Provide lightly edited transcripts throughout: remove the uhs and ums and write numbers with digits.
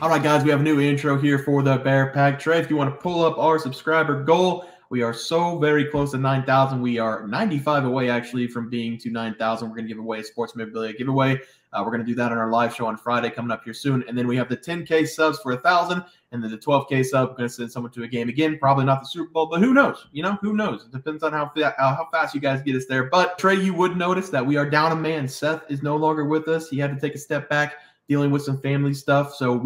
All right, guys, we have a new intro here for the Bear Pack. Trey, if you want to pull up our subscriber goal, we are so very close to 9,000. We are 95 away, actually, from being to 9,000. We're going to give away a sports memorabilia giveaway. We're going to do that on our live show on Friday coming up here soon. And then we have the 10K subs for 1,000, and then the 12K sub. We're going to send someone to a game again. Probably not the Super Bowl, but who knows? Who knows? It depends on how fast you guys get us there. But, Trey, you would notice that we are down a man. Seth is no longer with us. He had to take a step back, dealing with some family stuff. So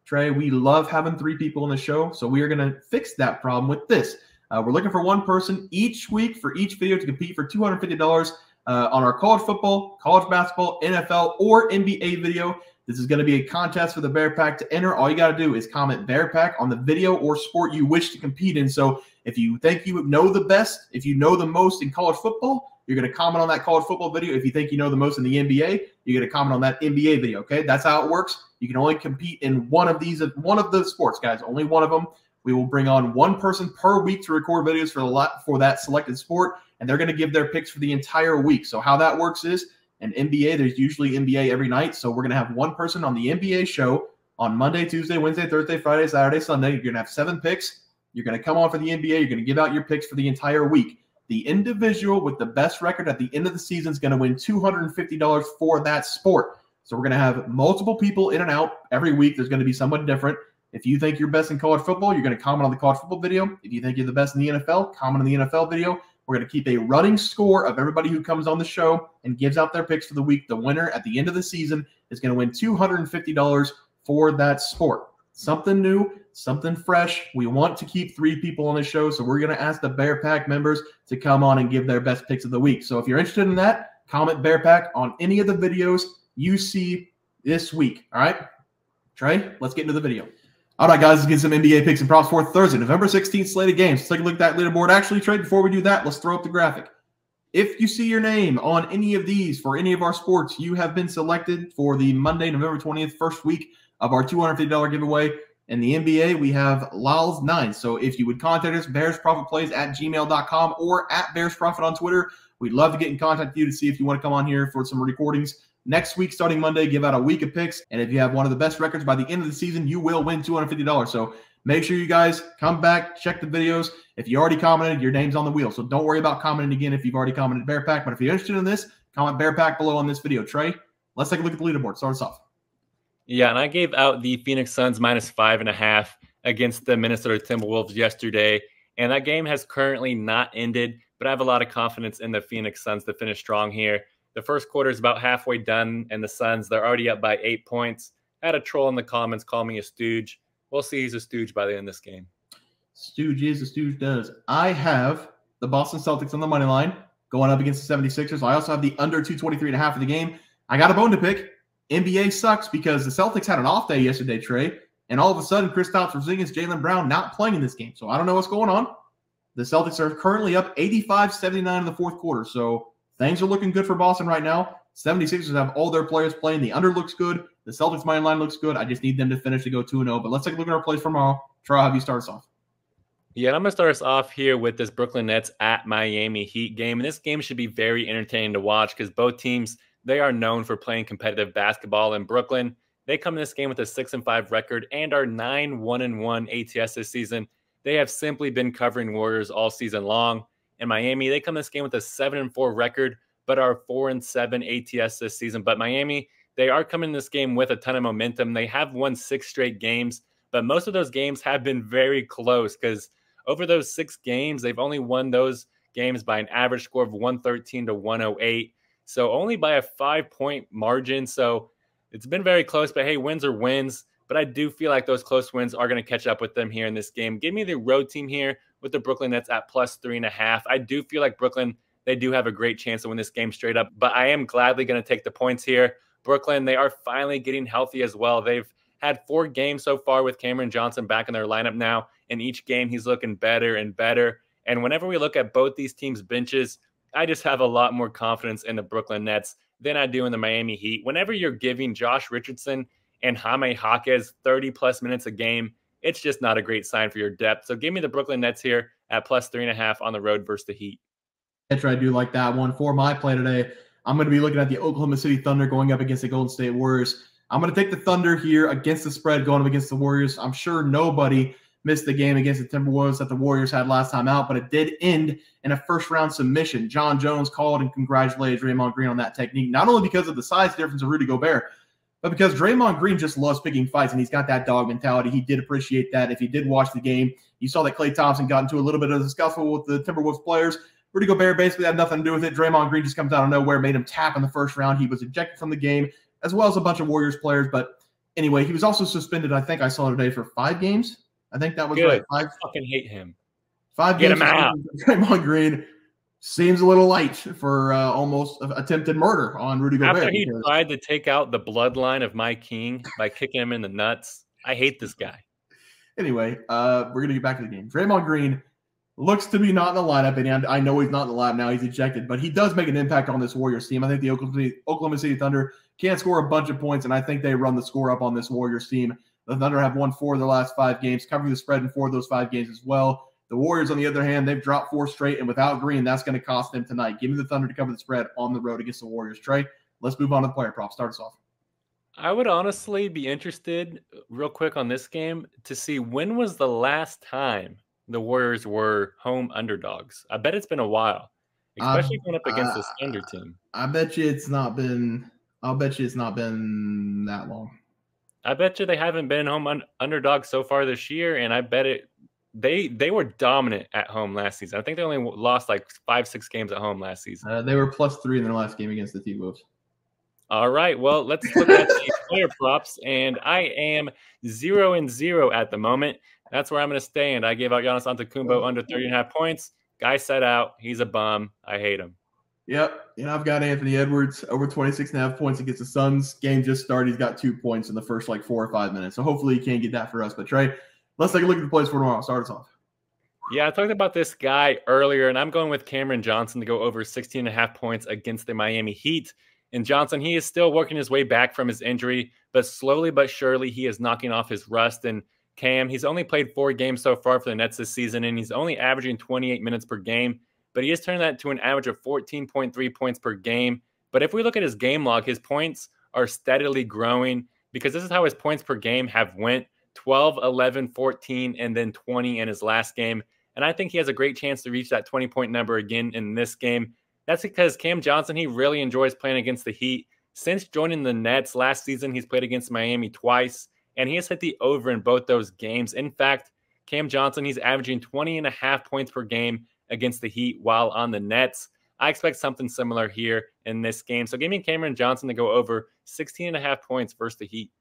Trey, we love having 3 people on the show. So we are going to fix that problem with this. We're looking for one person each week for each video to compete for $250 on our college football, college basketball, NFL, or NBA video. This is going to be a contest for the Bear Pack. To enter, all you got to do is comment Bear Pack on the video or sport you wish to compete in. So if you think you know the best, if you know the most in college football, you're going to comment on that college football video. If you think you know the most in the NBA, you're going to comment on that NBA video, okay? That's how it works. You can only compete in one of the sports, guys, only one of them. We will bring on one person per week to record videos for that selected sport, and they're going to give their picks for the entire week. So how that works is, in NBA, there's usually NBA every night, so we're going to have one person on the NBA show on Monday, Tuesday, Wednesday, Thursday, Friday, Saturday, Sunday. You're going to have 7 picks. You're going to come on for the NBA. You're going to give out your picks for the entire week. The individual with the best record at the end of the season is going to win $250 for that sport. So we're going to have multiple people in and out every week. There's going to be someone different. If you think you're best in college football, you're going to comment on the college football video. If you think you're the best in the NFL, comment on the NFL video. We're going to keep a running score of everybody who comes on the show and gives out their picks for the week. The winner at the end of the season is going to win $250 for that sport. Something new, something fresh. We want to keep 3 people on the show, so we're going to ask the Bear Pack members to come on and give their best picks of the week. So if you're interested in that, comment Bear Pack on any of the videos you see this week. All right, Trey, let's get into the video. All right, guys, let's get some NBA picks and props for Thursday, November 16th slated games. Let's take a look at that leaderboard. Actually, Trey, before we do that, let's throw up the graphic. If you see your name on any of these for any of our sports, you have been selected for the Monday, November 20th, first week of our $250 giveaway. In the NBA, we have Lals9. So if you would contact us, bearsprofitplays@gmail.com or at bearsprofit on Twitter. We'd love to get in contact with you to see if you want to come on here for some recordings. Next week, starting Monday, give out a week of picks. And if you have one of the best records by the end of the season, you will win $250. So make sure you guys come back, check the videos. If you already commented, your name's on the wheel. So don't worry about commenting again if you've already commented Bear Pack. But if you're interested in this, comment Bear Pack below on this video. Trey, let's take a look at the leaderboard. Start us off. Yeah, and I gave out the Phoenix Suns -5.5 against the Minnesota Timberwolves yesterday. And that game has currently not ended, but I have a lot of confidence in the Phoenix Suns to finish strong here. The first quarter is about halfway done, and the Suns, they're already up by 8 points. I had a troll in the comments call me a stooge. We'll see he's a stooge by the end of this game. Stooge is, a stooge does. I have the Boston Celtics on the money line going up against the 76ers. I also have the under 223.5 of the game. I got a bone to pick. NBA sucks because the Celtics had an off day yesterday, Trey, and all of a sudden Kristaps Porzingis, Jaylen Brown not playing in this game. So I don't know what's going on. The Celtics are currently up 85-79 in the fourth quarter. So things are looking good for Boston right now. 76ers have all their players playing. The under looks good. The Celtics money line looks good. I just need them to finish to go 2-0. But let's take a look at our plays for tomorrow. Troy, how have you start us off? Yeah, and I'm going to start us off here with this Brooklyn Nets at Miami Heat game. And this game should be very entertaining to watch because both teams, they are known for playing competitive basketball. In Brooklyn, they come in this game with a 6-5 record and are 9-1-1 ATS this season. They have simply been covering Warriors all season long. In Miami, they come in this game with a 7-4 record, but are 4-7 ATS this season. But Miami, they are coming in this game with a ton of momentum. They have won 6 straight games, but most of those games have been very close because over those 6 games, they've only won those games by an average score of 113 to 108. So only by a 5-point margin. So it's been very close, but hey, wins are wins. But I do feel like those close wins are going to catch up with them here in this game. Give me the road team here with the Brooklyn Nets at +3.5. I do feel like Brooklyn, they do have a great chance to win this game straight up, but I am gladly going to take the points here. Brooklyn, they are finally getting healthy as well. They've had 4 games so far with Cameron Johnson back in their lineup now. In each game, he's looking better and better. And whenever we look at both these teams' benches, I just have a lot more confidence in the Brooklyn Nets than I do in the Miami Heat. Whenever you're giving Josh Richardson and Jaime Jaquez 30-plus minutes a game, it's just not a great sign for your depth. So give me the Brooklyn Nets here at +3.5 on the road versus the Heat. I do like that one. For my play today, I'm going to be looking at the Oklahoma City Thunder going up against the Golden State Warriors. I'm going to take the Thunder here against the spread going up against the Warriors. I'm sure nobody missed the game against the Timberwolves that the Warriors had last time out, but it did end in a first-round submission. John Jones called and congratulated Draymond Green on that technique, not only because of the size difference of Rudy Gobert, but because Draymond Green just loves picking fights, and he's got that dog mentality. He did appreciate that. If you did watch the game, you saw that Klay Thompson got into a little bit of a scuffle with the Timberwolves players. Rudy Gobert basically had nothing to do with it. Draymond Green just comes out of nowhere, made him tap in the first round. He was ejected from the game, as well as a bunch of Warriors players. But anyway, he was also suspended, I think I saw today, for 5 games. I think that was Good. right. I fucking hate him. 5 Get games. him out. Draymond Green seems a little light for almost attempted murder on Rudy Gobert. After he tried to take out the bloodline of my king by kicking him in the nuts. I hate this guy. Anyway, we're going to get back to the game. Draymond Green looks to be not in the lineup, and I know he's not in the lineup now. He's ejected, but he does make an impact on this Warriors team. I think the Oklahoma City Thunder can score a bunch of points, and I think they run the score up on this Warriors team. The Thunder have won 4 of their last 5 games, covering the spread in 4 of those 5 games as well. The Warriors, on the other hand, they've dropped 4 straight, and without Green, that's going to cost them tonight. Give me the Thunder to cover the spread on the road against the Warriors. Trey, let's move on to the player prop. Start us off. I would honestly be interested, real quick on this game, to see when was the last time the Warriors were home underdogs. I bet it's been a while, especially going up against this Thunder team. I bet you it's not been. I'll bet you it's not been that long. I bet you they haven't been home underdogs so far this year, and I bet it. They were dominant at home last season. I think they only lost like 5-6 games at home last season. They were +3 in their last game against the T-Wolves. All right, well, let's look at the player props, and I am 0-0 at the moment. That's where I'm going to stay, and I gave out Giannis Antetokounmpo under 30.5 points. Guy set out. He's a bum. I hate him. Yep. I've got Anthony Edwards over 26.5 points against the Suns. Game just started. He's got 2 points in the first 4 or 5 minutes. So hopefully he can't get that for us. But Trey, let's take a look at the plays for tomorrow. Start us off. Yeah, I talked about this guy earlier, and I'm going with Cameron Johnson to go over 16.5 points against the Miami Heat. And Johnson, he is still working his way back from his injury, but slowly but surely he is knocking off his rust. And Cam, he's only played 4 games so far for the Nets this season, and he's only averaging 28 minutes per game. But he has turned that to an average of 14.3 points per game. But if we look at his game log, his points are steadily growing because this is how his points per game have went: 12, 11, 14, and then 20 in his last game. And I think he has a great chance to reach that 20-point number again in this game. That's because Cam Johnson, he really enjoys playing against the Heat. Since joining the Nets last season, he's played against Miami twice, and he has hit the over in both those games. In fact, Cam Johnson, he's averaging 20.5 points per game against the Heat while on the Nets. I expect something similar here in this game. So give me Cameron Johnson to go over 16.5 points versus the Heat.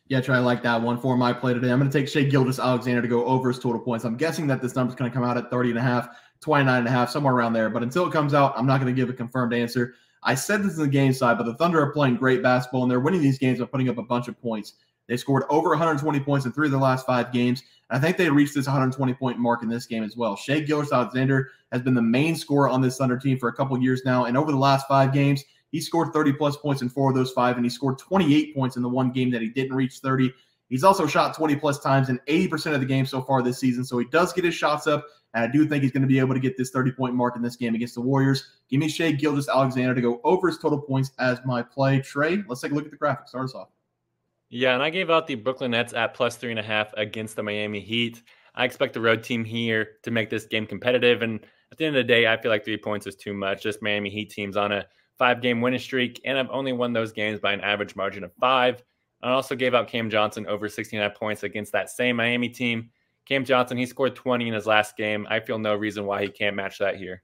Yeah, Trey, I like that one for my play today. I'm going to take Shai Gilgeous-Alexander to go over his total points. I'm guessing that this number is going to come out at 30.5, 29.5, somewhere around there. But until it comes out, I'm not going to give a confirmed answer. I said this in the game side, but the Thunder are playing great basketball, and they're winning these games by putting up a bunch of points. They scored over 120 points in 3 of their last 5 games. And I think they reached this 120-point mark in this game as well. Shai Gilgeous-Alexander has been the main scorer on this Thunder team for a couple years now. And over the last 5 games, he scored 30-plus points in 4 of those 5, and he scored 28 points in the one game that he didn't reach 30. He's also shot 20-plus times in 80% of the games so far this season. So he does get his shots up, and I do think he's going to be able to get this 30-point mark in this game against the Warriors. Give me Shai Gilgeous-Alexander to go over his total points as my play. Trey, let's take a look at the graphics. Start us off. Yeah, and I gave out the Brooklyn Nets at plus 3.5 against the Miami Heat. I expect the road team here to make this game competitive. And at the end of the day, I feel like 3 points is too much. This Miami Heat team's on a 5-game winning streak, and I've only won those games by an average margin of 5. I also gave out Cam Johnson over 69 points against that same Miami team. Cam Johnson, he scored 20 in his last game. I feel no reason why he can't match that here.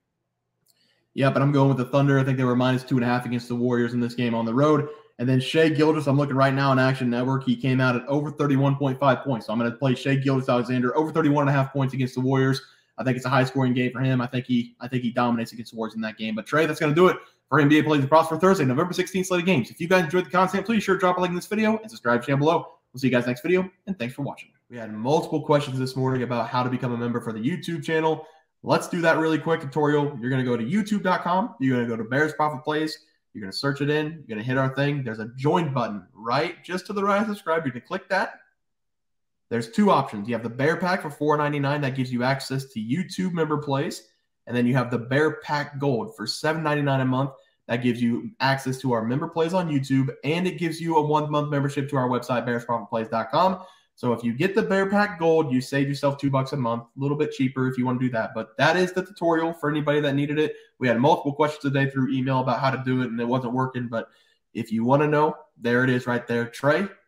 Yeah, but I'm going with the Thunder. I think they were minus 2.5 against the Warriors in this game on the road. And then Shai Gilgeous, I'm looking right now on Action Network. He came out at over 31.5 points. So I'm going to play Shai Gilgeous-Alexander over 31.5 points against the Warriors. I think it's a high-scoring game for him. I think he dominates against the Warriors in that game. But Trey, that's going to do it for NBA Plays and Props for Thursday, November 16th slate of games. If you guys enjoyed the content, please sure drop a like in this video and subscribe to the channel below. We'll see you guys next video, and thanks for watching. We had multiple questions this morning about how to become a member for the YouTube channel. Let's do that really quick tutorial. You're going to go to youtube.com. You're going to go to Bears Profit Plays. You're going to search it in. You're going to hit our thing. There's a join button right just to the right of subscribe. You can click that. There's 2 options. You have the Bear Pack for $4.99. That gives you access to YouTube member plays. And then you have the Bear Pack Gold for $7.99 a month. That gives you access to our member plays on YouTube, and it gives you a 1-month membership to our website, bearsprofitplays.com. So if you get the Bear Pack Gold, you save yourself $2 a month, a little bit cheaper if you want to do that. But that is the tutorial for anybody that needed it. We had multiple questions today through email about how to do it, and it wasn't working. But if you want to know, there it is right there. Trey,